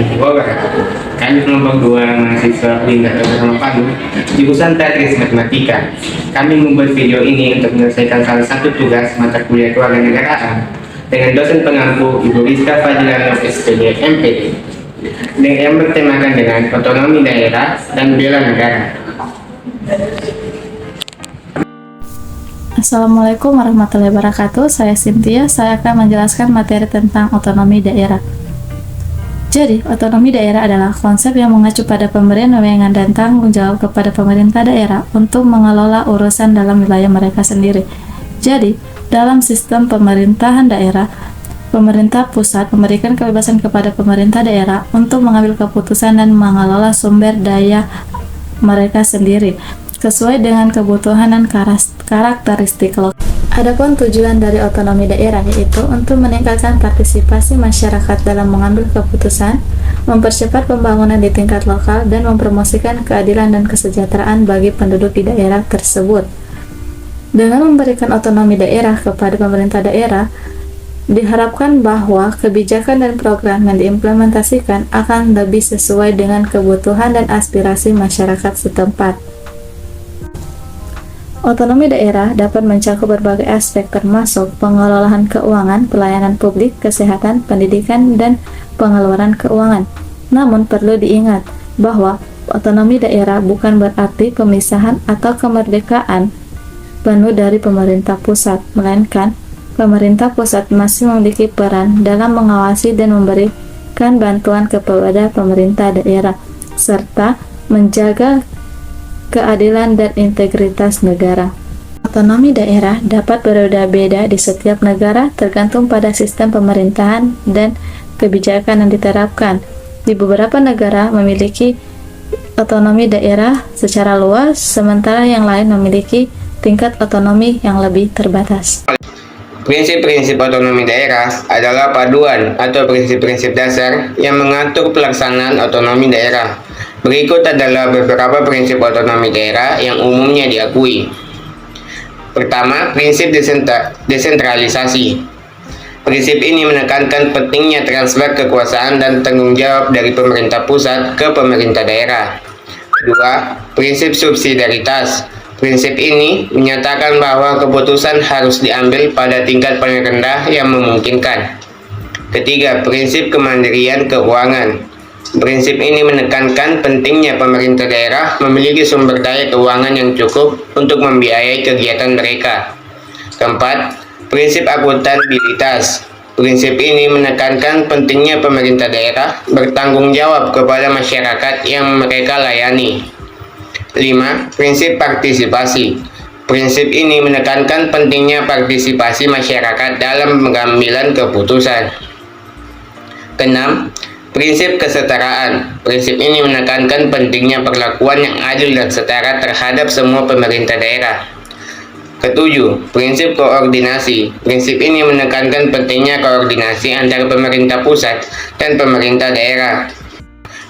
warahmatullahi wabarakatuh. Kami kelompok 2 mahasiswa Linda Bersama Padu jurusan Teknik Matematika. Kami membuat video ini untuk menyelesaikan salah satu tugas mata kuliah kewarganegaraan dengan dosen pengampu Ibu Rizka Fadilano SPD MPD yang bertemakan dengan otonomi daerah dan bela negara. Assalamualaikum warahmatullahi wabarakatuh. Saya Cynthia. Saya akan menjelaskan materi tentang otonomi daerah. Jadi, otonomi daerah adalah konsep yang mengacu pada pemberian wewenang dan tanggung jawab kepada pemerintah daerah untuk mengelola urusan dalam wilayah mereka sendiri. Jadi, dalam sistem pemerintahan daerah, pemerintah pusat memberikan kebebasan kepada pemerintah daerah untuk mengambil keputusan dan mengelola sumber daya mereka sendiri sesuai dengan kebutuhan dan karakteristik lokal. Adapun tujuan dari otonomi daerah yaitu untuk meningkatkan partisipasi masyarakat dalam mengambil keputusan, mempercepat pembangunan di tingkat lokal, dan mempromosikan keadilan dan kesejahteraan bagi penduduk di daerah tersebut. Dengan memberikan otonomi daerah kepada pemerintah daerah, diharapkan bahwa kebijakan dan program yang diimplementasikan akan lebih sesuai dengan kebutuhan dan aspirasi masyarakat setempat. Otonomi daerah dapat mencakup berbagai aspek termasuk pengelolaan keuangan, pelayanan publik, kesehatan, pendidikan, dan pengeluaran keuangan. Namun perlu diingat bahwa otonomi daerah bukan berarti pemisahan atau kemerdekaan penuh dari pemerintah pusat, melainkan pemerintah pusat masih memiliki peran dalam mengawasi dan memberikan bantuan kepada pemerintah daerah, serta menjaga keadilan dan integritas negara. Otonomi daerah dapat berbeda-beda di setiap negara tergantung pada sistem pemerintahan dan kebijakan yang diterapkan. Di beberapa negara memiliki otonomi daerah secara luas, sementara yang lain memiliki tingkat otonomi yang lebih terbatas. Prinsip-prinsip otonomi daerah adalah paduan atau prinsip-prinsip dasar yang mengatur pelaksanaan otonomi daerah. Berikut adalah beberapa prinsip otonomi daerah yang umumnya diakui. Pertama, prinsip desentralisasi. Prinsip ini menekankan pentingnya transfer kekuasaan dan tanggung jawab dari pemerintah pusat ke pemerintah daerah. Kedua, prinsip subsidiaritas. Prinsip ini menyatakan bahwa keputusan harus diambil pada tingkat paling rendah yang memungkinkan. Ketiga, prinsip kemandirian keuangan. Prinsip ini menekankan pentingnya pemerintah daerah memiliki sumber daya keuangan yang cukup untuk membiayai kegiatan mereka. Keempat, prinsip akuntabilitas. Prinsip ini menekankan pentingnya pemerintah daerah bertanggung jawab kepada masyarakat yang mereka layani. 5. Prinsip partisipasi. Prinsip ini menekankan pentingnya partisipasi masyarakat dalam pengambilan keputusan. Keenam, prinsip kesetaraan. Prinsip ini menekankan pentingnya perlakuan yang adil dan setara terhadap semua pemerintah daerah. Ketujuh, prinsip koordinasi. Prinsip ini menekankan pentingnya koordinasi antara pemerintah pusat dan pemerintah daerah.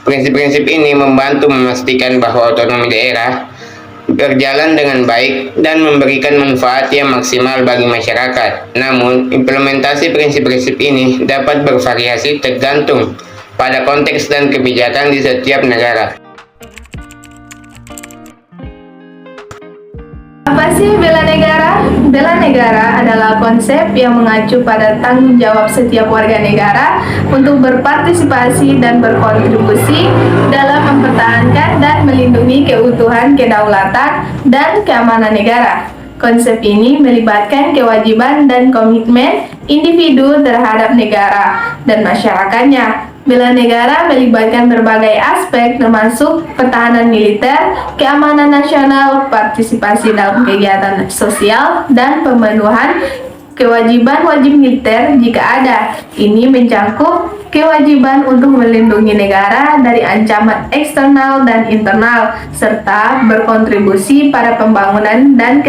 Prinsip-prinsip ini membantu memastikan bahwa otonomi daerah berjalan dengan baik dan memberikan manfaat yang maksimal bagi masyarakat. Namun, implementasi prinsip-prinsip ini dapat bervariasi tergantung pada konteks dan kebijakan di setiap negara. Apa sih bela negara? Bela negara adalah konsep yang mengacu pada tanggung jawab setiap warga negara untuk berpartisipasi dan berkontribusi dalam mempertahankan dan melindungi keutuhan, kedaulatan, dan keamanan negara. Konsep ini melibatkan kewajiban dan komitmen individu terhadap negara dan masyarakatnya. Bela negara melibatkan berbagai aspek termasuk pertahanan militer, keamanan nasional, partisipasi dalam kegiatan sosial, dan pemenuhan kewajiban wajib militer jika ada. Ini mencakup kewajiban untuk melindungi negara dari ancaman eksternal dan internal, serta berkontribusi pada pembangunan dan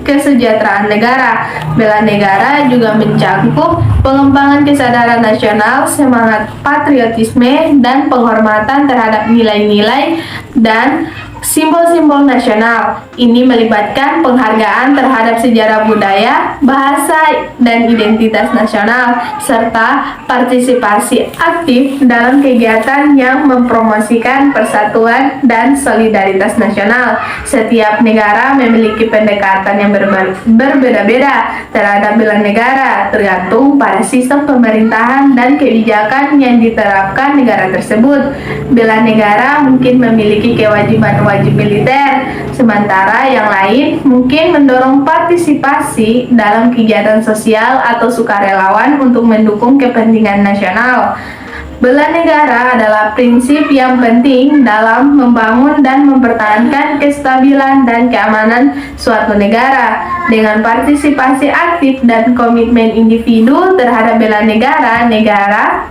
kesejahteraan negara. Bela negara juga mencakup pengembangan kesadaran nasional, semangat patriotisme, dan penghormatan terhadap nilai-nilai dan Simbol-simbol nasional ini melibatkan penghargaan terhadap sejarah budaya, bahasa, dan identitas nasional, serta partisipasi aktif dalam kegiatan yang mempromosikan persatuan dan solidaritas nasional. Setiap negara memiliki pendekatan yang berbeda-beda terhadap bela negara, tergantung pada sistem pemerintahan dan kebijakan yang diterapkan negara tersebut. Bela negara mungkin memiliki kewajiban wajib militer, sementara yang lain mungkin mendorong partisipasi dalam kegiatan sosial atau sukarelawan untuk mendukung kepentingan nasional. Bela negara adalah prinsip yang penting dalam membangun dan mempertahankan kestabilan dan keamanan suatu negara. Dengan partisipasi aktif dan komitmen individu terhadap bela negara, negara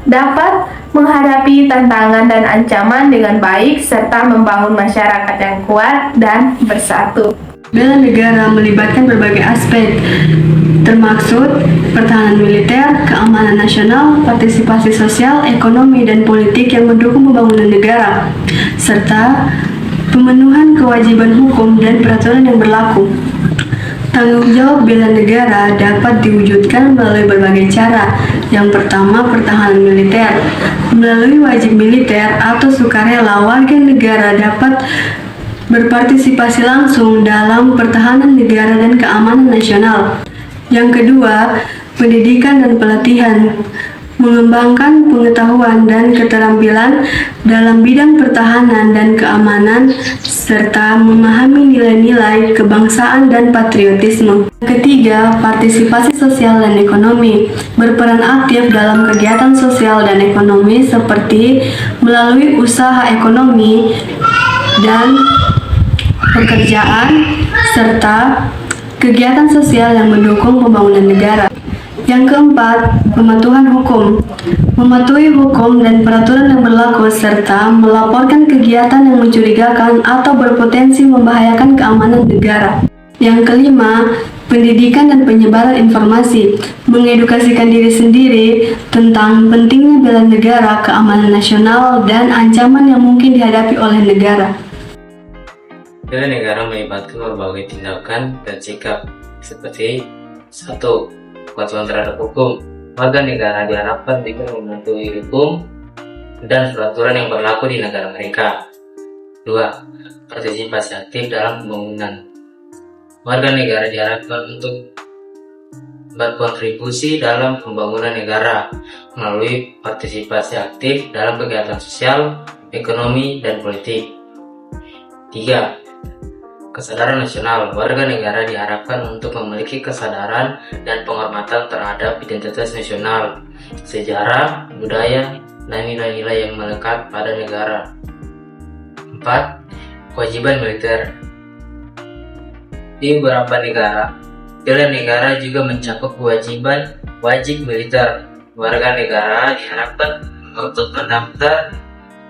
dapat menghadapi tantangan dan ancaman dengan baik serta membangun masyarakat yang kuat dan bersatu. Bela negara melibatkan berbagai aspek, termaksud pertahanan militer, keamanan nasional, partisipasi sosial, ekonomi, dan politik yang mendukung pembangunan negara, serta pemenuhan kewajiban hukum dan peraturan yang berlaku. Tanggung jawab bela negara dapat diwujudkan melalui berbagai cara. Yang pertama, pertahanan militer. Melalui wajib militer atau sukarela, warga negara dapat berpartisipasi langsung dalam pertahanan negara dan keamanan nasional. Yang kedua, pendidikan dan pelatihan. Mengembangkan pengetahuan dan keterampilan dalam bidang pertahanan dan keamanan, serta memahami nilai-nilai kebangsaan dan patriotisme. Ketiga, partisipasi sosial dan ekonomi. Berperan aktif dalam kegiatan sosial dan ekonomi seperti melalui usaha ekonomi dan pekerjaan, serta kegiatan sosial yang mendukung pembangunan negara. Yang keempat, pematuhan hukum. Mematuhi hukum dan peraturan yang berlaku serta melaporkan kegiatan yang mencurigakan atau berpotensi membahayakan keamanan negara. Yang kelima, pendidikan dan penyebaran informasi. Mengedukasikan diri sendiri tentang pentingnya bela negara, keamanan nasional, dan ancaman yang mungkin dihadapi oleh negara. Bela negara melibatkan berbagai tindakan dan sikap seperti 1. Kepatuhan terhadap hukum. Warga negara diharapkan juga mematuhi hukum dan peraturan yang berlaku di negara mereka. 2. Partisipasi aktif dalam pembangunan. Warga negara diharapkan untuk berkontribusi dalam pembangunan negara melalui partisipasi aktif dalam kegiatan sosial, ekonomi, dan politik. 3. Kesadaran nasional. Warga negara diharapkan untuk memiliki kesadaran dan penghormatan terhadap identitas nasional, sejarah, budaya, dan nilai-nilai yang melekat pada negara. 4. Kewajiban militer. Di beberapa negara, bela negara juga mencakup kewajiban wajib militer. Warga negara diharapkan untuk mendaftar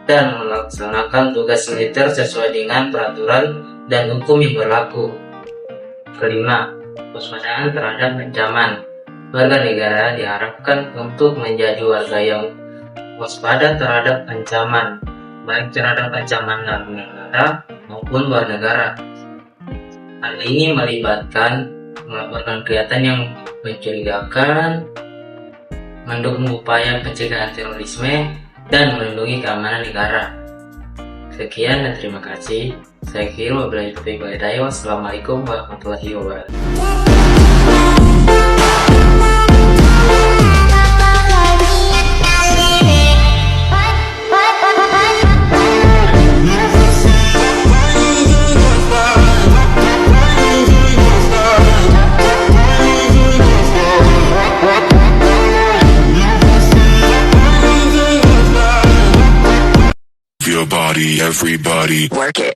dan melaksanakan tugas militer sesuai dengan peraturan dan hukum yang berlaku. Kelima, waspadaan terhadap ancaman. Warga negara diharapkan untuk menjadi warga yang waspada terhadap ancaman, baik terhadap ancaman dalam negara maupun luar negara. Hal ini melibatkan melaporkan kegiatan yang mencurigakan, mendukung upaya pencegahan terorisme, dan melindungi keamanan negara. Sekian dan terima kasih. Saya Kil, wabillahi taufiq wal hidayah. Wassalamualaikum warahmatullahi wabarakatuh. Your body, everybody, work it.